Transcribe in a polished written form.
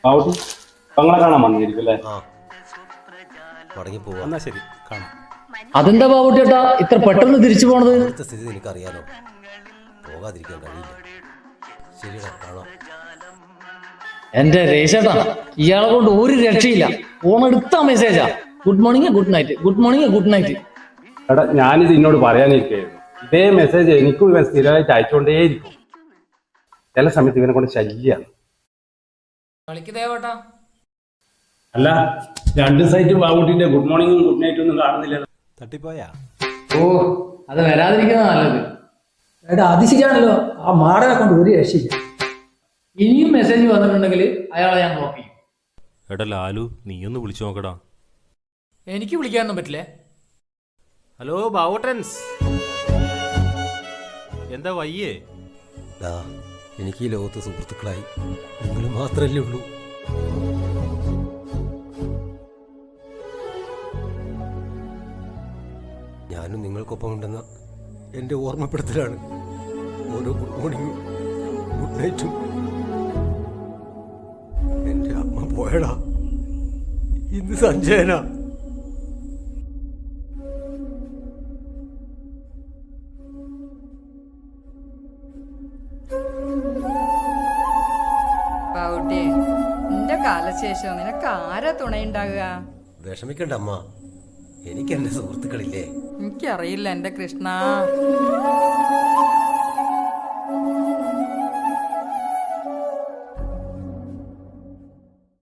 അവിടെ പെങ്ങളെ കാണാൻ വന്നിരിക്കും അല്ലേ? ആ മടങ്ങി പോവാ. എന്നാ ശരി, കാണാം. അതെന്താ ബാബുട്ടേട്ടാ ഇത്ര പെട്ടെന്ന് തിരിച്ചു പോണത്? ഇവിടുത്തെ സ്ഥിതി നിനക്കറിയാലോ, പോകാതിരിക്കാൻ കഴിയില്ല. ശരിടാ, കാണാം. എന്റെ രേഷേട്ടാ, ഇയാളെ കൊണ്ട് ഒരു രക്ഷയില്ല. ഫോണെടുത്ത മെസ്സേജാ, good morning good night, good morning good night. എടാ, ഞാനിത് എന്നോട് പറയാനിരിക്കുകയായിരുന്നു. ഇതേ മെസ്സേജ് എനിക്കും ഇവൻ സ്ഥിരമായിട്ട് അയച്ചുകൊണ്ടേയിരിക്കും. ചില സമയത്ത് ഇവനെ കൊണ്ട് ശല്യാണ്. കളിക്കുതേവട്ടാ. അല്ല, രണ്ട് സൈറ്റ് ബാബുട്ടിന്റെ ഗുഡ് മോർണിംഗും ഗുഡ് നൈറ്റും ഒന്നും കാണുന്നില്ല. തട്ടിപ്പോയാ? ഓ, അത് വരാതിരിക്കുന്ന നല്ലത്. എടാ അത് ശരിയാണല്ലോ, ആ മാടനെ കൊണ്ട് ഒരു രക്ഷയില്ല. ഇനിയും മെസ്സേജ് വന്നിട്ടുണ്ടെങ്കിൽ അയാളെ ഞാൻ ബ്ലോക്ക് ചെയ്യും. എടാ ലാലു, നീയൊന്ന് വിളിച്ചു നോക്കടാ. എനിക്ക് വിളിക്കാനൊന്നും പറ്റില്ലേ. ഹലോ ബാവോട്ടൻസ്, എന്താ വയ്യേ? ഡാ, എനിക്ക് ഈ ലോകത്ത് സുഹൃത്തുക്കളായി നിങ്ങൾ മാത്രമല്ലേ ഉള്ളൂ. ഞാനും നിങ്ങൾക്കൊപ്പം ഉണ്ടെന്ന എൻ്റെ ഓർമ്മപ്പെടുത്തലാണ് ഓരോ ഗുഡ് മോർണിംഗും ഗുഡ് നൈറ്റും. എൻ്റെ അമ്മ പോയടാ, ഇന്ന് സഞ്ജയന. നിന്റെ കാലശേഷം നിനക്ക് ആരാ തുണയുണ്ടാകുക? വിഷമിക്കണ്ട അമ്മ, എനിക്ക് എൻ്റെ സുഹൃത്തുക്കളില്ലേ. എനിക്കറിയില്ല എന്റെ കൃഷ്ണ.